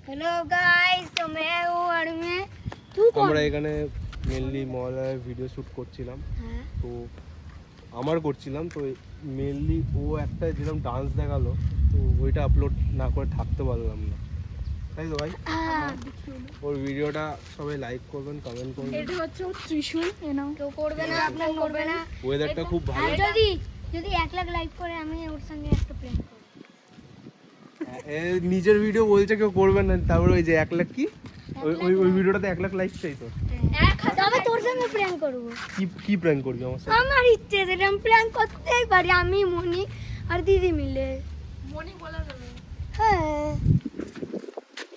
Hello guys, तो मैं हूँ और मैं আমরা এখানে মেইনলি মহালয়ার ভিডিও শুট করছিলাম। তো আমার করছিলাম তো মেইনলি ও একটা যেরকম ডান্স দেখালো তো ওইটা আপলোড না করে থাকতে পারলাম না, তাই তো ভাই? ওর ভিডিওটা সবাই লাইক করবেন, কমেন্ট করবেন। এটা হচ্ছে ত্রিশূল, এনাও কেউ করবে না, আপনারা করবে না। ওয়েদারটা খুব ভালো। আর যদি 1 লাখ লাইক করে আমি ওর সঙ্গে একটা প্ল্যান করব। নিজের ভিডিও বলছে কেউ করবেন না, তারপরে ওই যে 1 লাখ কি ওই ভিডিওটাতে 1 লাখ লাইক চাই তো। তবে তোর সঙ্গে প্ল্যান করব। কি প্র্যাঙ্ক করবি আমার সাথে? আমার ইচ্ছে যেটা আমি প্ল্যান করতেই পারি, আমি মনি আর দিদি মিলে। মনি বলা যাবে? হ্যাঁ,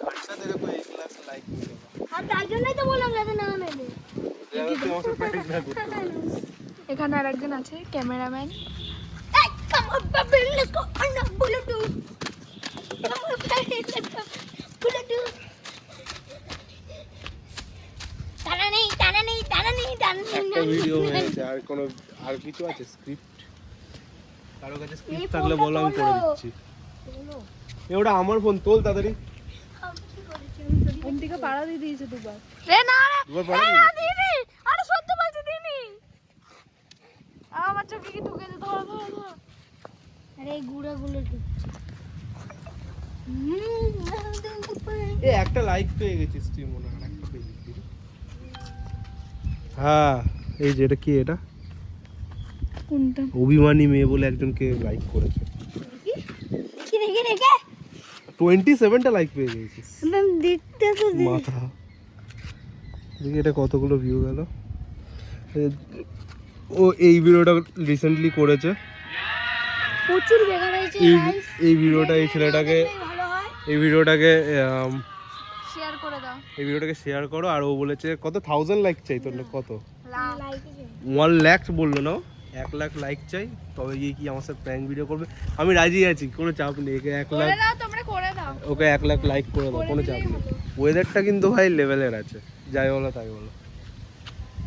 আর সাথে দেখো 1 লাখ লাইক মিলে আর তাই জন্যই তো বললাম যাতে না মেলে। আমার সাথে প্র্যাঙ্ক না করতে পারে। এখানে আরেকজন আছে ক্যামেরাম্যান। এই come on baby, let's go on the Bluetooth. Come on baby, let's go Bluetooth. একটা ভিডিও হয়েছে, আর কিছু আছে স্ক্রিপ্ট? কারো কাছে স্ক্রিপ্ট থাকলে বলো, আমি করে দিচ্ছি। ওটা আমার ফোন, তোল তাড়াতাড়ি। ওম থেকে পাড়া দিয়ে দিয়েছে দুবার। দুবার পাড়া দিবি? দিদি আরে সত্যি বলছি দিদি। আমার চোখে কি ঢুকেছে? ধরো ধরো ধরো। আরে এই গুড়াগুলো ঢুকছে। একটা লাইক পেয়ে গেছিস তুই মনে হয়, একটা পেয়ে গেছিস। হ্যাঁ, এই যে এটা কি, এটা কোনটা? অভিমানী মেয়ে বলে একজনকে লাইক করেছে। কি রেখে 27টা লাইক পেয়ে গেছিস। আমি দেখতে তো মাথা দেখি এটা কতগুলো ভিউ গেল। ও এই ভিডিওটা রিসেন্টলি করেছে। প্রচুর বেকার হয়েছে গাইস। এই ভিডিওটা এই ছেলেটাকে ভালো হয়। এই ভিডিওটাকে শেয়ার করে দাও। এই ভিডিওটাকে শেয়ার করো। আর ও বলেছে কত 1000 লাইক চাই তোর? কত? লাইক 1 লাখ বললো না, 1 লাখ লাইক চাই, তবে গিয়ে কি আমার সাথে প্র্যাঙ্ক ভিডিও করবে। আমি রাজি আছি, কোনো চাপ নেই। 1 লাখ করে দাও, তোমরা করে দাও। ওকে 1 লাখ লাইক করে দাও, কোনো চাপ নেই। ওয়েদারটা কিন্তু ভাই লেভেলের আছে, যাই বলো তাই বলো।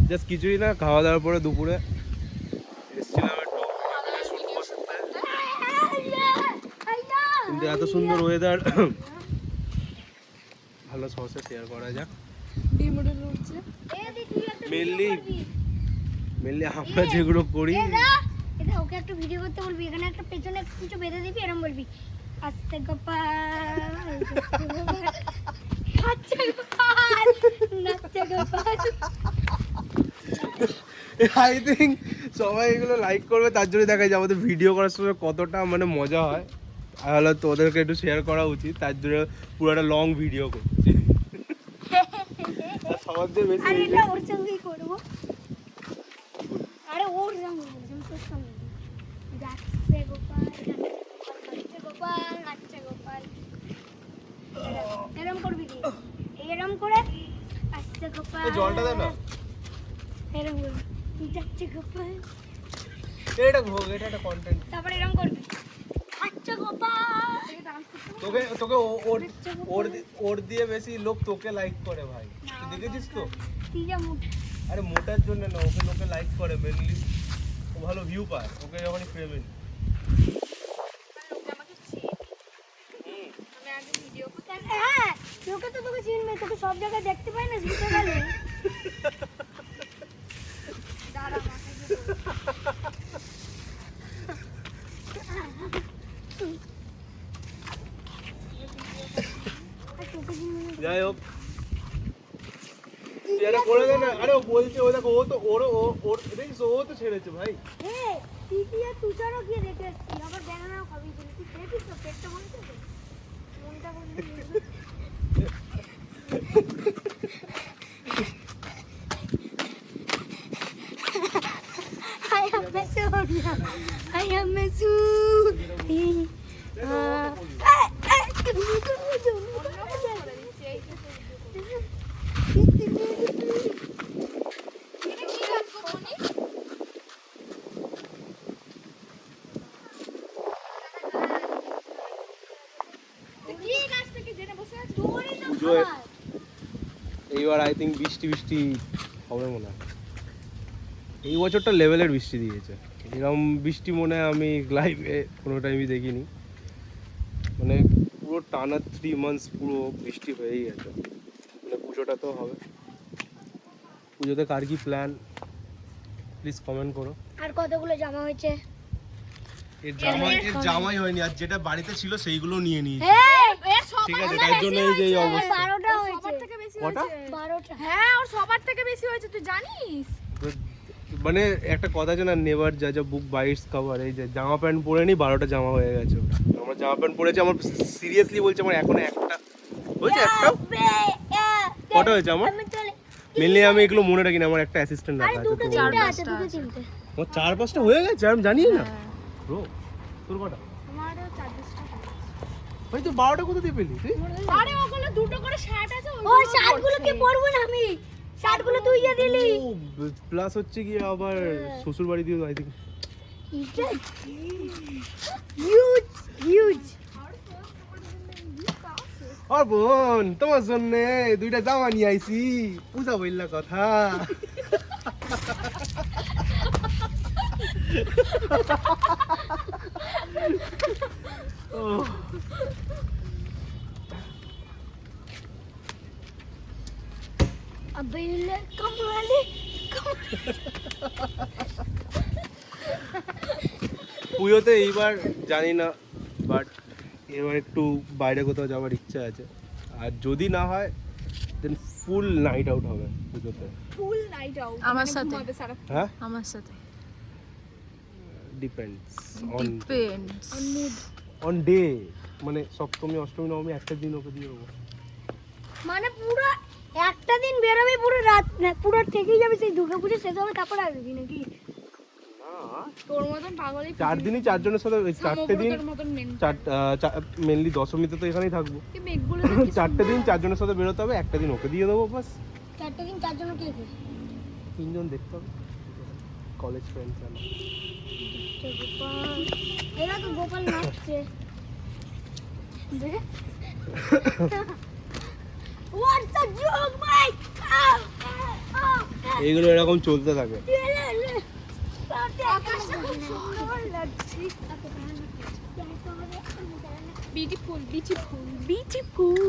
জাস্ট কিছুই না, খাওয়া দাওয়ার পরে দুপুরে এসেছিলাম একটু শুট করতে, কিন্তু এত সুন্দর ওয়েদার ভালো সহজে শেয়ার করা যাক। ডিমোডেল উঠছে। মেনলি আমরা যেগুলো করি, এটা ওকে একটা ভিডিও করতে বলবি, এখানে একটা পেছনে কিছু বেঁধে দিবি, এরকম বলবি আস্তে গোপাল আচ্ছা গোপাল নাচছে গোপাল। আই থিঙ্ক সবাই এগুলো লাইক করবে, তার জন্য দেখা যায় আমাদের ভিডিও করার সময় কতটা মানে মজা হয়। আর হলো তোদেরকে একটু শেয়ার করা উচিত, তার জন্য পুরো একটা লং ভিডিও করছি। আর সবার চেয়ে বেশি আর এটা ওর সঙ্গেই করবো। আরে ওর সঙ্গে বলছিলাম, তোর সঙ্গে যাচ্ছে গোপাল নাচছে গোপাল নাচছে গোপাল। এরম করবি কি, এরম করে আসছে গোপাল। জলটা দে না, এরম করবি যাচ্ছে গোপাল, এটা ভোগ, এটা একটা কন্টেন্ট। তারপর এরম করবি আচ্ছা গোপাল। তোকে তোকে ওর দিয়ে বেশি লোক তোকে লাইক করে ভাই, তুই দেখেছিস তো? তুই যা মুখ আরে মোটার জন্য না, ওকে লোকে লাইক করে মেনলি, ও ভালো ভিউ পায় ওকে যখনই ফ্রেমে। হ্যাঁ, লোকে তো তোকে চিনবে, তোকে সব জায়গায় দেখতে পাই না, জিতে গেলে যাই হোক, এটা করে দে না। আরে ও বলছে, ও দেখো, ও তো ওর দেখিস, ও তো ছেড়েছে ভাই। তুই কি আর তুষারও গিয়ে দেখে এসছি, আবার ব্যানানাও খাবি, তুই দেখেছিস তো পেটটা বলছে তো মনটা বলছে। I am Masood. I am Masood. এইবার আই থিঙ্ক বৃষ্টি হবে মনে হয়। এই বছরটা লেভেলের বৃষ্টি দিয়েছে, এরকম বৃষ্টি মনে হয় আমি লাইভে কোনো টাইমই দেখিনি। মানে পুরো টানা 3 মান্থস পুরো বৃষ্টি হয়েই গেছে, মানে পুজোটা তো হবে। পুজোতে কার কি প্ল্যান প্লিজ কমেন্ট করো। আর কতগুলো জামা হয়েছে? এর জামাই হয়নি, আর যেটা বাড়িতে ছিল সেইগুলো নিয়ে নিয়েছি। ঠিক আছে, তার জন্য এই যে এই অবস্থা। 12টা হয়েছে। সবার থেকে বেশি কটা? হয়েছে 12টা। হ্যাঁ ওর সবার থেকে বেশি হয়েছে তুই জানিস? তো মানে একটা কথা আছে না, নেভার জাজ আ বুক বাই ইটস কভার। এই যে জামা প্যান্ট পরে নি 12টা জামা হয়ে গেছে। আমার জামা প্যান্ট পরেছে, আমার সিরিয়াসলি বলছি আমার এখনো একটা হয়েছে। একটা কটা হয়েছে আমার? মেনলি আমি এগুলো মনে রাখি না, আমার একটা অ্যাসিস্ট্যান্ট রাখা আরে আছে। দুটো তো তিনটে আছে, দুটো তিনটে। আমার 4-5টা হয়ে গেছে, আমি জানি না ব্রো। তোর কটা? আমারও 4-5টা। ভাই তুই 12টা কোথা দিয়ে পেলি তুই? আরে ওগুলো দুটো করে শার্ট আছে ওই শার্টগুলো কি পরবো না আমি? শার্টগুলো তুই যে দিলি। প্লাস হচ্ছে কি আবার শ্বশুর বাড়ি দিয়ে আই থিঙ্ক। Huge huge. আর বোন তোমার জন্য 2টা জামা নিয়ে আইছি, পূজা বললা কথা। अबे ले कमराली পুজোতে এইবার জানি না, বাট এবার একটু বাইরে কোথাও যাওয়ার ইচ্ছা আছে। আর যদি না হয় দেন ফুল নাইট আউট হবে পুজোতে। ফুল নাইট আউট আমার সাথে। হ্যাঁ, আমার সাথে depends on depends on day, মানে সপ্তমী অষ্টমী নবমী একটা দিন ওকে দিয়ে দেবো। মানে পুরো একটা দিন বেরোবে, পুরো রাত পুরো থেকেই যাবে, সেই দুর্গাপুজো শেষ হবে তারপর আসবি নাকি? না, তোর মতন পাগলই 4 দিনই 4 জনের সাথে, ওই 4টে দিন তোর মতন মেন মেনলি দশমীতে তো এখানেই থাকবো। কি মেঘগুলো 4টে দিন 4 জনের সাথে বেরোতে হবে, একটা দিন ওকে দিয়ে দেবো বাস। 4টে দিন 4 জন কে কে? 3 জন দেখতে হবে, কলেজ ফ্রেন্ডস আর গোপাল, এরা তো গোপাল নাচছে। What's a joke, Mike? এইগুলো এরকম চলতে থাকে। আকাশটা খুব সুন্দর লাগছে। Beautiful beautiful beautiful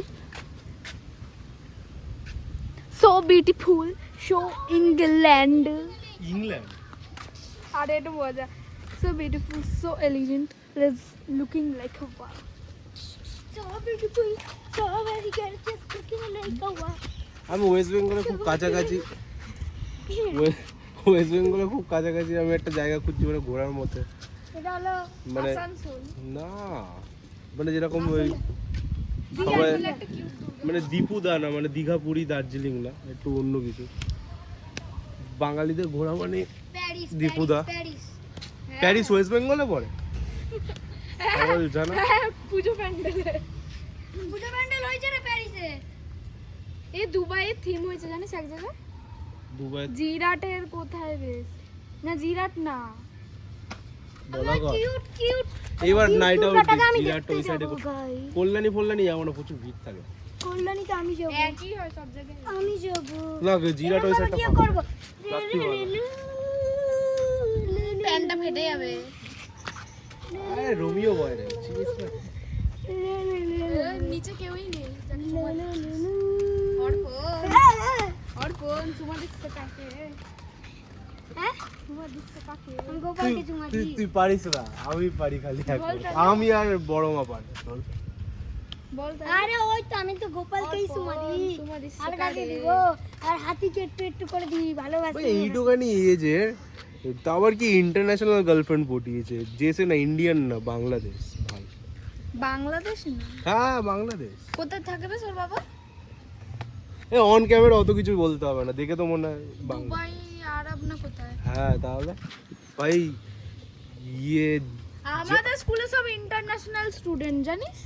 so beautiful so England England আরে এটা মজা so beautiful so elegant is looking like a wow So beautiful, so very good, just looking like a wow. আমি ওয়েস্ট বেঙ্গলে খুব কাছাকাছি, ওয়েস্ট বেঙ্গলে খুব কাছাকাছি আমি একটা জায়গা খুঁজছি মানে ঘোরার মতো। এটা হলো মানে আসানসোল না, মানে যেরকম ওই সবাই মানে দীপুদা না, মানে দীঘা পুরী দার্জিলিং না, একটু অন্য কিছু। বাঙালিদের ঘোরা মানে প্যারিস, দীপুদা। প্যারিস। প্যারিস ওয়েস্ট বেঙ্গলে পড়ে? পাগল জানা। পুজো প্যান্ডেলে পুজো প্যান্ডেল হয়েছে রে প্যারিসে। এই দুবাইয়ের থিম হয়েছে জানিস এক জায়গায় দুবাই জিরাটের কোথায় বেশ না জিরাট না বলা কর। Cute cute. এইবার নাইট আউট আমি বিরাট দেখতে ওই সাইডে যাবো ভাই। কল্যাণী ফল্যাণী যাবো না, প্রচুর ভিড় থাকে। কল্যাণীতে আমি যাব। একই হয় সব জায়গায় আমি যাব। না জিরাট ওই সাইডটা কি ফাঁকা। করব? রাত্রি ভালো। প্যান্টটা ফেটে যাবে আরে রোমিও বয় রে, চিনিস না? নিচে কেউই নেই অর্পণ সুমা দিচ্ছে কাকে হ্যাঁ? সুমা দিচ্ছে কাকে আমি গোপালকে চুমা দিই। তুই পারিস না, আমি পারি খালি একবার। আমি আর বড় মা পারি। বল তাই আরে ওই তো আমি তো গোপালকেই চুমা দিই। চুমা দিচ্ছে আর কাকে দিব? আর হাতিকে একটু একটু করে দিই, ভালোবাসি। ভাই এইটুখানি এজে তা আবার কি ইন্টারন্যাশনাল গার্লফ্রেন্ড পটিয়েছে, যেসে না ইন্ডিয়ান না, বাংলাদেশ ভাই। বাংলাদেশ না হ্যাঁ বাংলাদেশ। কোথায় থাকবে তোর বাবা এ অন ক্যামেরা অত কিছু বলতে হবে না, দেখে তো মনে হয় বাংলা। দুবাই আরব না কোথায় হ্যাঁ তাহলে ভাই ইয়ে আমাদের স্কুলে সব ইন্টারন্যাশনাল স্টুডেন্ট জানিস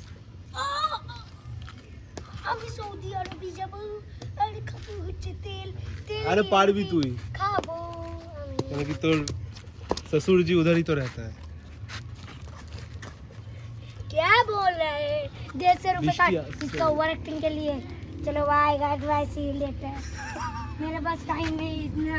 আমি সৌদি আরবে যাব, আর খাবো হচ্ছে তেল তেল। আরে পারবি তুই, খাবো আমি। কেন কি তোর ससुर जी उधर ही तो रहता है। क्या बोल रहा है? 150 रुपए का बिस्किया- इसका ओवर एक्टिंग के लिए। चलो bye guys, bye see you later. मेरे पास टाइम नहीं इतना।